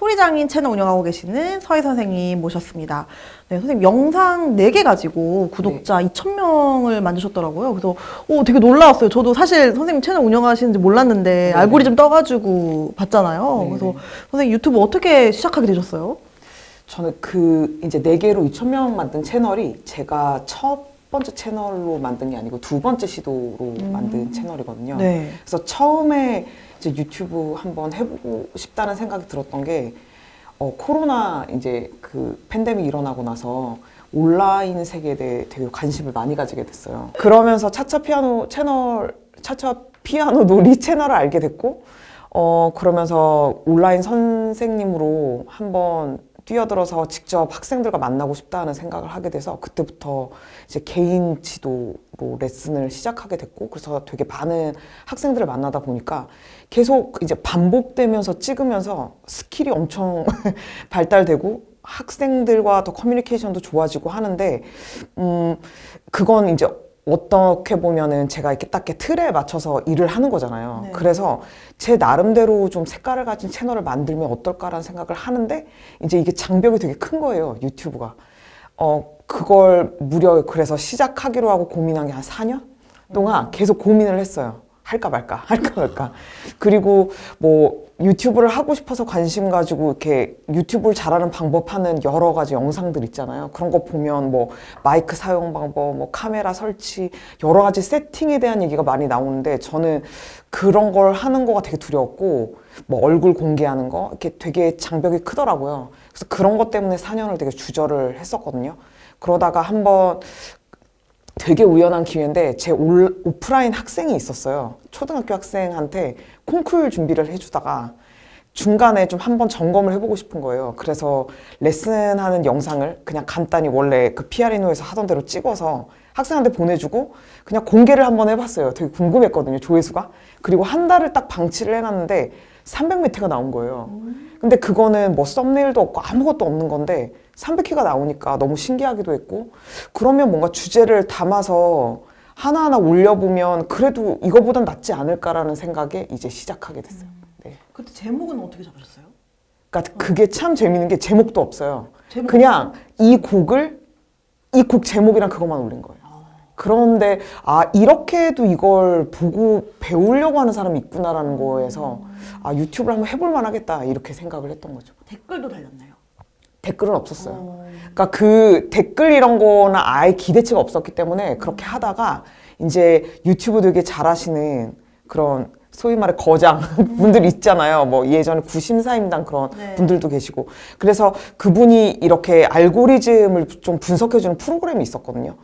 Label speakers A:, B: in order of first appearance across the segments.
A: 소리장인 채널 운영하고 계시는 서희 선생님 모셨습니다. 네, 선생님 영상 4개 가지고 구독자 2,000명을 만드셨더라고요. 그래서 되게 놀라웠어요. 저도 사실 선생님 채널 운영하시는지 몰랐는데 알고리즘 떠가지고 봤잖아요. 그래서 선생님 유튜브 어떻게 시작하게 되셨어요?
B: 저는 이제 4개로 2,000명 만든 채널이 제가 첫 번째 채널로 만든 게 아니고 두 번째 시도로 만든 채널이거든요.
A: 네.
B: 그래서 처음에 이제 유튜브 한번 해보고 싶다는 생각이 들었던 게 코로나 이제 그 팬데믹 일어나고 나서 온라인 세계에 대해 되게 관심을 많이 가지게 됐어요. 그러면서 차차 피아노 놀이 채널을 알게 됐고 그러면서 온라인 선생님으로 한번 뛰어들어서 직접 학생들과 만나고 싶다는 생각을 하게 돼서 그때부터 이제 개인 지도로 레슨을 시작하게 됐고, 그래서 되게 많은 학생들을 만나다 보니까 계속 이제 반복되면서 찍으면서 스킬이 엄청 발달되고 학생들과 더 커뮤니케이션도 좋아지고 하는데 그건 이제 어떻게 보면은 제가 이렇게 딱 틀에 맞춰서 일을 하는 거잖아요.
A: 네.
B: 그래서 제 나름대로 좀 색깔을 가진 채널을 만들면 어떨까라는 생각을 하는데 이제 이게 장벽이 되게 큰 거예요, 유튜브가. 그걸 무려 그래서 시작하기로 하고 고민한 게 한 4년 동안 계속 고민을 했어요. 할까 말까. 그리고 뭐 유튜브를 하고 싶어서 관심 가지고 이렇게 유튜브를 잘하는 방법 하는 여러 가지 영상들 있잖아요. 그런 거 보면 뭐 마이크 사용 방법, 뭐 카메라 설치, 여러 가지 세팅에 대한 얘기가 많이 나오는데 저는 그런 걸 하는 거가 되게 두려웠고, 뭐 얼굴 공개하는 거 이렇게 되게 장벽이 크더라고요. 그래서 그런 것 때문에 4년을 되게 주저를 했었거든요. 그러다가 한번 되게 우연한 기회인데 제 오프라인 학생이 있었어요. 초등학교 학생한테 콩쿨 준비를 해주다가 중간에 좀 한번 점검을 해보고 싶은 거예요. 그래서 레슨하는 영상을 그냥 간단히 원래 그 피아니노에서 하던 대로 찍어서 학생한테 보내주고 그냥 공개를 한번 해봤어요. 되게 궁금했거든요, 조회수가. 그리고 한 달을 딱 방치를 해놨는데 300매트가 나온 거예요. 근데 그거는 뭐 썸네일도 없고 아무것도 없는 건데 300회가 나오니까 너무 신기하기도 했고, 그러면 뭔가 주제를 담아서 하나하나 올려보면 그래도 이거보단 낫지 않을까라는 생각에 이제 시작하게 됐어요. 네.
A: 그때 제목은 어떻게 잡으셨어요?
B: 그러니까 그게 참 재밌는 게 제목도 없어요.
A: 제목
B: 그냥 이 곡 제목이랑 그것만 올린 거예요. 그런데 이렇게도 이걸 보고 배우려고 하는 사람이 있구나라는 거에서 유튜브를 한번 해볼 만하겠다 이렇게 생각을 했던 거죠.
A: 댓글도 달렸나요?
B: 댓글은 없었어요. 그러니까 그 댓글 이런 거나 아예 기대치가 없었기 때문에 그렇게 하다가 이제 유튜브 되게 잘하시는 그런 소위 말해 거장 분들 있잖아요. 뭐 예전에 구심사임당 그런 분들도 계시고, 그래서 그분이 이렇게 알고리즘을 좀 분석해주는 프로그램이 있었거든요.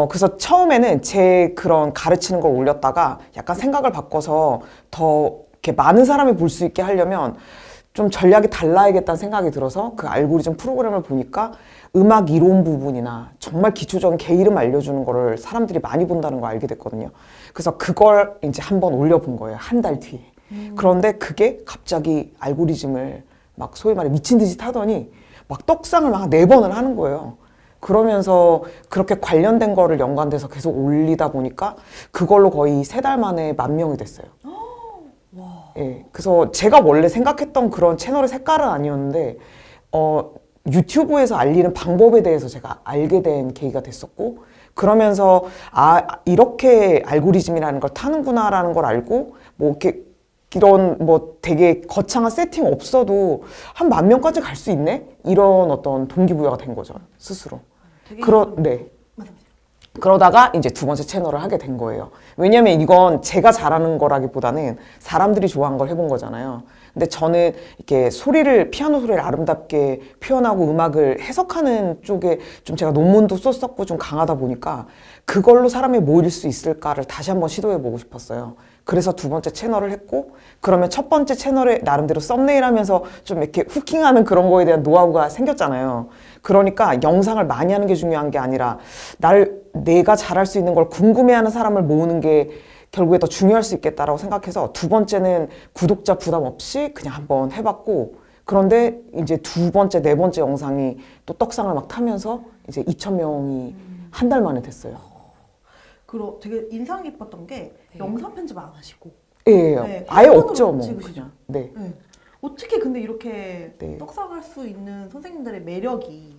B: 그래서 처음에는 제 그런 가르치는 걸 올렸다가 약간 생각을 바꿔서 더 이렇게 많은 사람이 볼 수 있게 하려면 좀 전략이 달라야겠다는 생각이 들어서 그 알고리즘 프로그램을 보니까 음악 이론 부분이나 정말 기초적인 개 이름 알려주는 거를 사람들이 많이 본다는 걸 알게 됐거든요. 그래서 그걸 이제 한번 올려본 거예요, 한 달 뒤에. 그런데 그게 갑자기 알고리즘을 막 소위 말해 미친 듯이 타더니 막 떡상을 막 4번을 하는 거예요. 그러면서 그렇게 관련된 거를 연관돼서 계속 올리다 보니까 그걸로 거의 3달 만에 10,000명이 됐어요. 예, 그래서 제가 원래 생각했던 그런 채널의 색깔은 아니었는데 유튜브에서 알리는 방법에 대해서 제가 알게 된 계기가 됐었고, 그러면서 이렇게 알고리즘이라는 걸 타는구나라는 걸 알고, 뭐 이렇게 이런 뭐 되게 거창한 세팅 없어도 한 10,000명까지 갈 수 있네? 이런 어떤 동기부여가 된 거죠, 스스로. 네. 그러다가 이제 두 번째 채널을 하게 된 거예요. 왜냐면 이건 제가 잘하는 거라기보다는 사람들이 좋아하는 걸 해본 거잖아요. 근데 저는 이렇게 피아노 소리를 아름답게 표현하고 음악을 해석하는 쪽에 좀 제가 논문도 썼었고 좀 강하다 보니까 그걸로 사람이 모일 수 있을까를 다시 한번 시도해보고 싶었어요. 그래서 두 번째 채널을 했고, 그러면 첫 번째 채널에 나름대로 썸네일 하면서 좀 이렇게 후킹하는 그런 거에 대한 노하우가 생겼잖아요. 그러니까 영상을 많이 하는 게 중요한 게 아니라 내가 잘할 수 있는 걸 궁금해하는 사람을 모으는 게 결국에 더 중요할 수 있겠다라고 생각해서 두 번째는 구독자 부담 없이 그냥 한번 해봤고, 그런데 이제 두 번째, 네 번째 영상이 또 떡상을 막 타면서 이제 2,000명이 한 달 만에 됐어요.
A: 그리고 되게 인상 깊었던 게 영상 편집 안 하시고
B: 예,
A: 네,
B: 아예
A: 핸드폰으로
B: 없죠, 뭐.
A: 찍으시죠?
B: 그냥. 네.
A: 어떻게 근데 이렇게
B: 네.
A: 떡상할 수 있는 선생님들의 매력이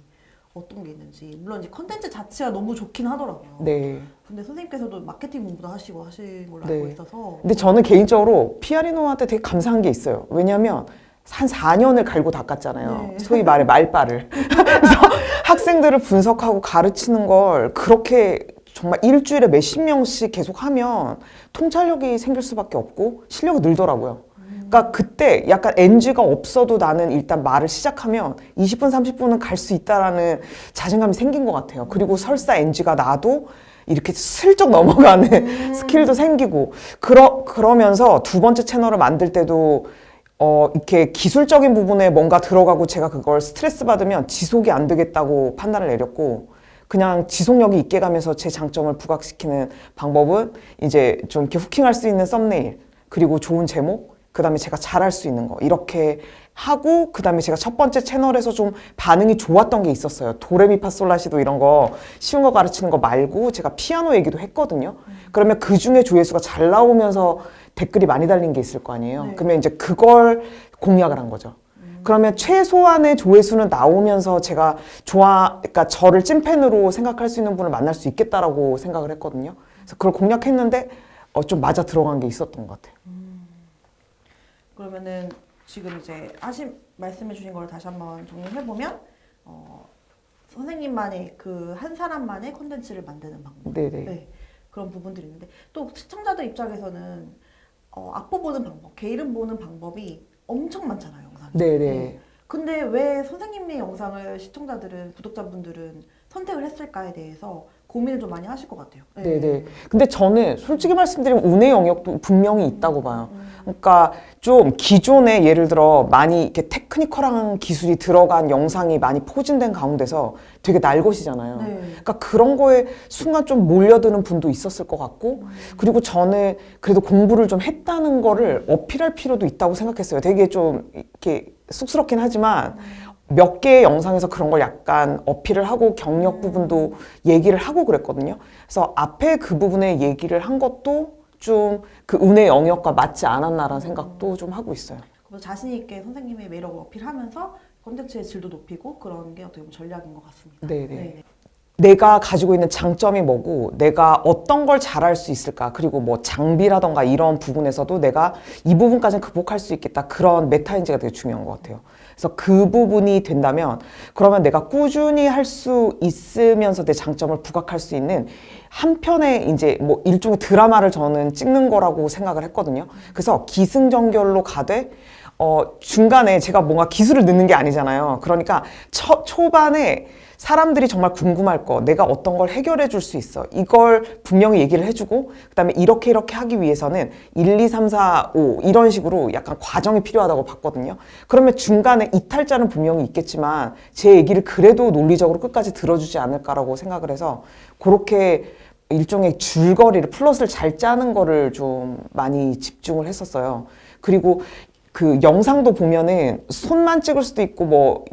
A: 어떤 게 있는지. 물론 이제 컨텐츠 자체가 너무 좋긴 하더라고요.
B: 네.
A: 근데 선생님께서도 마케팅 공부도 하시고 하신 걸로
B: 네.
A: 알고 있어서.
B: 근데 저는 개인적으로 피아리노한테 되게 감사한 게 있어요. 왜냐면 한 4년을 갈고 닦았잖아요.
A: 네.
B: 소위 말해 말빨을. 그래서 학생들을 분석하고 가르치는 걸 그렇게 정말 일주일에 몇십 명씩 계속 하면 통찰력이 생길 수밖에 없고 실력이 늘더라고요. 그러니까 그때 약간 NG가 없어도 나는 일단 말을 시작하면 20분, 30분은 갈 수 있다라는 자신감이 생긴 것 같아요. 그리고 설사 NG가 나도 이렇게 슬쩍 넘어가는 스킬도 생기고 그러면서 두 번째 채널을 만들 때도 이렇게 기술적인 부분에 뭔가 들어가고 제가 그걸 스트레스 받으면 지속이 안 되겠다고 판단을 내렸고 그냥 지속력이 있게 가면서 제 장점을 부각시키는 방법은 이제 좀 이렇게 후킹할 수 있는 썸네일 그리고 좋은 제목 그 다음에 제가 잘할 수 있는 거 이렇게 하고 그 다음에 제가 첫 번째 채널에서 좀 반응이 좋았던 게 있었어요. 도레미파솔라시도 이런 거 쉬운 거 가르치는 거 말고 제가 피아노 얘기도 했거든요. 그러면 그 중에 조회수가 잘 나오면서 댓글이 많이 달린 게 있을 거 아니에요.
A: 네.
B: 그러면 이제 그걸 공략을 한 거죠. 그러면 최소한의 조회수는 나오면서 제가 그러니까 저를 찐팬으로 생각할 수 있는 분을 만날 수 있겠다라고 생각을 했거든요. 그래서 그걸 공략했는데 좀 맞아 들어간 게 있었던 것 같아요.
A: 그러면은 지금 이제 말씀해 주신 걸 다시 한번 정리해 보면 선생님만의 그 한 사람만의 콘텐츠를 만드는 방법.
B: 네네.
A: 네. 그런 부분들이 있는데 또 시청자들 입장에서는 악보 보는 방법, 개 이름 보는 방법이 엄청 많잖아요, 영상이.
B: 네네.
A: 근데 왜 선생님의 영상을 시청자들은, 구독자분들은 선택을 했을까에 대해서 고민을 좀 많이 하실 것 같아요.
B: 네네. 근데 저는 솔직히 말씀드리면 운의 영역도 분명히 있다고 봐요. 그러니까 좀 기존에 예를 들어 많이 이렇게 테크니컬한 기술이 들어간 영상이 많이 포진된 가운데서 되게 날것이잖아요.
A: 네.
B: 그러니까 그런 거에 순간 좀 몰려드는 분도 있었을 것 같고 그리고 저는 그래도 공부를 좀 했다는 거를 어필할 필요도 있다고 생각했어요. 되게 좀 이렇게 쑥스럽긴 하지만 몇 개의 영상에서 그런 걸 약간 어필을 하고 경력 부분도 얘기를 하고 그랬거든요. 그래서 앞에 그 부분에 얘기를 한 것도 좀 그 운의 영역과 맞지 않았나라는 생각도 좀 하고 있어요.
A: 그래서 자신 있게 선생님의 매력을 어필하면서 콘텐츠의 질도 높이고 그런 게 어떻게 보면 전략인 것 같습니다.
B: 네네. 내가 가지고 있는 장점이 뭐고 내가 어떤 걸 잘할 수 있을까 그리고 뭐 장비라던가 이런 부분에서도 내가 이 부분까지는 극복할 수 있겠다 그런 메타인지가 되게 중요한 것 같아요. 그래서 그 부분이 된다면 그러면 내가 꾸준히 할 수 있으면서 내 장점을 부각할 수 있는 한편의 이제 뭐 일종의 드라마를 저는 찍는 거라고 생각을 했거든요. 그래서 기승전결로 가되 중간에 제가 뭔가 기술을 넣는 게 아니잖아요. 그러니까 초반에 사람들이 정말 궁금할 거, 내가 어떤 걸 해결해 줄 수 있어. 이걸 분명히 얘기를 해주고, 그 다음에 이렇게 하기 위해서는 1, 2, 3, 4, 5 이런 식으로 약간 과정이 필요하다고 봤거든요. 그러면 중간에 이탈자는 분명히 있겠지만 제 얘기를 그래도 논리적으로 끝까지 들어주지 않을까라고 생각을 해서 그렇게 일종의 줄거리를, 플롯을 잘 짜는 거를 좀 많이 집중을 했었어요. 그리고 그 영상도 보면은 손만 찍을 수도 있고 뭐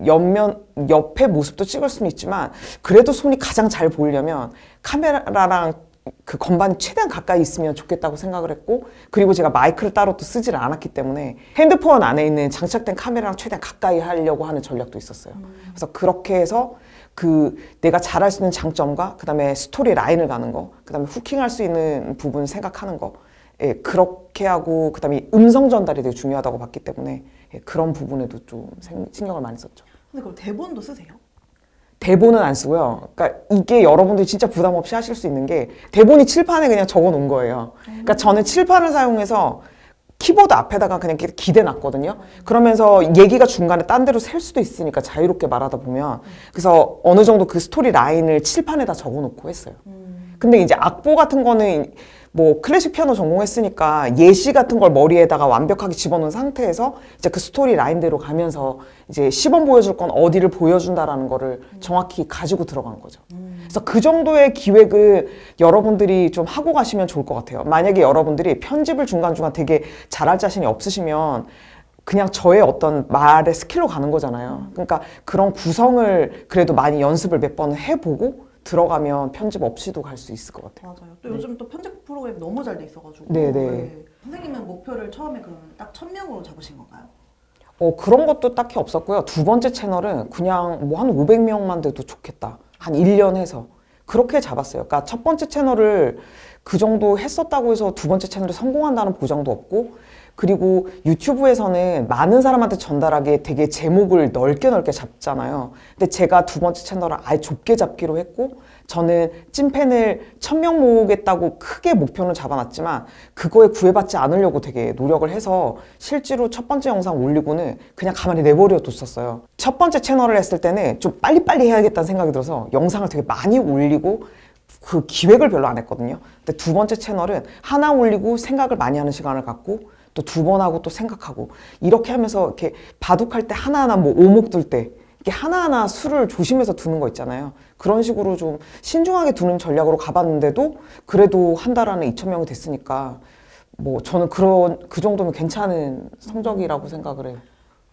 B: 옆에 모습도 찍을 수는 있지만 그래도 손이 가장 잘 보이려면 카메라랑 그 건반이 최대한 가까이 있으면 좋겠다고 생각을 했고 그리고 제가 마이크를 따로 또 쓰지를 않았기 때문에 핸드폰 안에 있는 장착된 카메라랑 최대한 가까이 하려고 하는 전략도 있었어요. 그래서 그렇게 해서 그 내가 잘할 수 있는 장점과 그 다음에 스토리 라인을 가는 거, 그 다음에 후킹할 수 있는 부분 생각하는 거 예, 그렇게 하고 그다음에 음성 전달이 되게 중요하다고 봤기 때문에 예, 그런 부분에도 좀 신경을 많이 썼죠.
A: 근데 그럼 대본도 쓰세요?
B: 대본은 안 쓰고요. 그러니까 이게 여러분들이 진짜 부담 없이 하실 수 있는 게 대본이 칠판에 그냥 적어 놓은 거예요. 그러니까 저는 칠판을 사용해서 키보드 앞에다가 그냥 기대 놨거든요. 그러면서 얘기가 중간에 딴 데로 셀 수도 있으니까 자유롭게 말하다 보면 그래서 어느 정도 그 스토리 라인을 칠판에다 적어 놓고 했어요. 근데 이제 악보 같은 거는 뭐 클래식 피아노 전공했으니까 예시 같은 걸 머리에다가 완벽하게 집어넣은 상태에서 이제 그 스토리 라인대로 가면서 이제 시범 보여줄 건 어디를 보여준다라는 거를 정확히 가지고 들어간 거죠. 그래서 그 정도의 기획을 여러분들이 좀 하고 가시면 좋을 것 같아요. 만약에 여러분들이 편집을 중간중간 되게 잘할 자신이 없으시면 그냥 저의 어떤 말의 스킬로 가는 거잖아요. 그러니까 그런 구성을 그래도 많이 연습을 몇 번 해보고 들어가면 편집 없이도 갈 수 있을 것 같아요.
A: 맞아요. 또 요즘 또 편집 프로그램이 너무 잘 돼 있어가지고.
B: 네네.
A: 네. 선생님은 목표를 처음에 그러면 딱 1000명으로 잡으신 건가요?
B: 그런 것도 딱히 없었고요. 두 번째 채널은 그냥 뭐 한 500명만 돼도 좋겠다. 한 1년 해서. 그렇게 잡았어요. 그러니까 첫 번째 채널을 그 정도 했었다고 해서 두 번째 채널이 성공한다는 보장도 없고, 그리고 유튜브에서는 많은 사람한테 전달하기에 되게 제목을 넓게 잡잖아요. 근데 제가 두 번째 채널을 아예 좁게 잡기로 했고, 저는 찐팬을 1000명 모으겠다고 크게 목표는 잡아놨지만 그거에 구애받지 않으려고 되게 노력을 해서 실제로 첫 번째 영상 올리고는 그냥 가만히 내버려 뒀었어요. 첫 번째 채널을 했을 때는 좀 빨리빨리 해야겠다는 생각이 들어서 영상을 되게 많이 올리고 그 기획을 별로 안 했거든요. 근데 두 번째 채널은 하나 올리고 생각을 많이 하는 시간을 갖고 또 두 번 하고 또 생각하고 이렇게 하면서 이렇게 바둑할 때 하나하나 뭐 오목 둘 때 이렇게 하나하나 수를 조심해서 두는 거 있잖아요. 그런 식으로 좀 신중하게 두는 전략으로 가봤는데도 그래도 한 달 안에 2,000명이 됐으니까 뭐 저는 그 정도면 괜찮은 성적이라고 생각을 해요.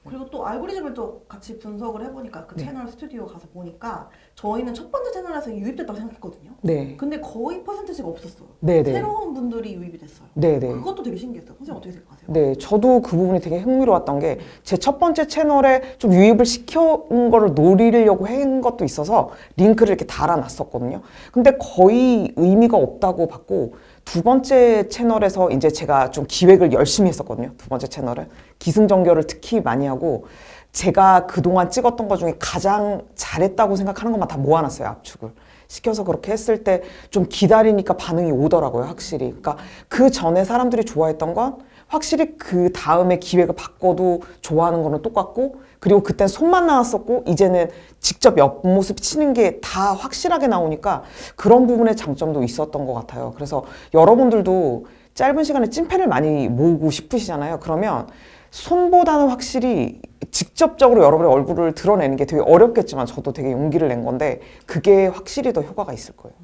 A: 그리고 또 알고리즘을 또 같이 분석을 해보니까 그
B: 네.
A: 채널 스튜디오 가서 보니까 저희는 첫 번째 채널에서 유입됐다고 생각했거든요.
B: 네.
A: 근데 거의 퍼센티지가 없었어요.
B: 네네.
A: 새로운 분들이 유입이 됐어요.
B: 네네.
A: 그것도 되게 신기했어요. 선생님 어떻게 생각하세요?
B: 네, 저도 그 부분이 되게 흥미로웠던 게 제 첫 번째 채널에 좀 유입을 시켜온 거를 노리려고 한 것도 있어서 링크를 이렇게 달아놨었거든요. 근데 거의 의미가 없다고 봤고, 두 번째 채널에서 이제 제가 좀 기획을 열심히 했었거든요. 두 번째 채널은 기승전결을 특히 많이 하고, 제가 그동안 찍었던 것 중에 가장 잘했다고 생각하는 것만 다 모아놨어요. 압축을 시켜서 그렇게 했을 때 좀 기다리니까 반응이 오더라고요. 확실히. 그러니까 그 전에 사람들이 좋아했던 건 확실히 그 다음에 기획을 바꿔도 좋아하는 거는 똑같고, 그리고 그땐 손만 나왔었고 이제는 직접 옆모습 치는 게 다 확실하게 나오니까 그런 부분의 장점도 있었던 것 같아요. 그래서 여러분들도 짧은 시간에 찐팬을 많이 모으고 싶으시잖아요. 그러면 손보다는 확실히 직접적으로 여러분의 얼굴을 드러내는 게 되게 어렵겠지만 저도 되게 용기를 낸 건데 그게 확실히 더 효과가 있을 거예요.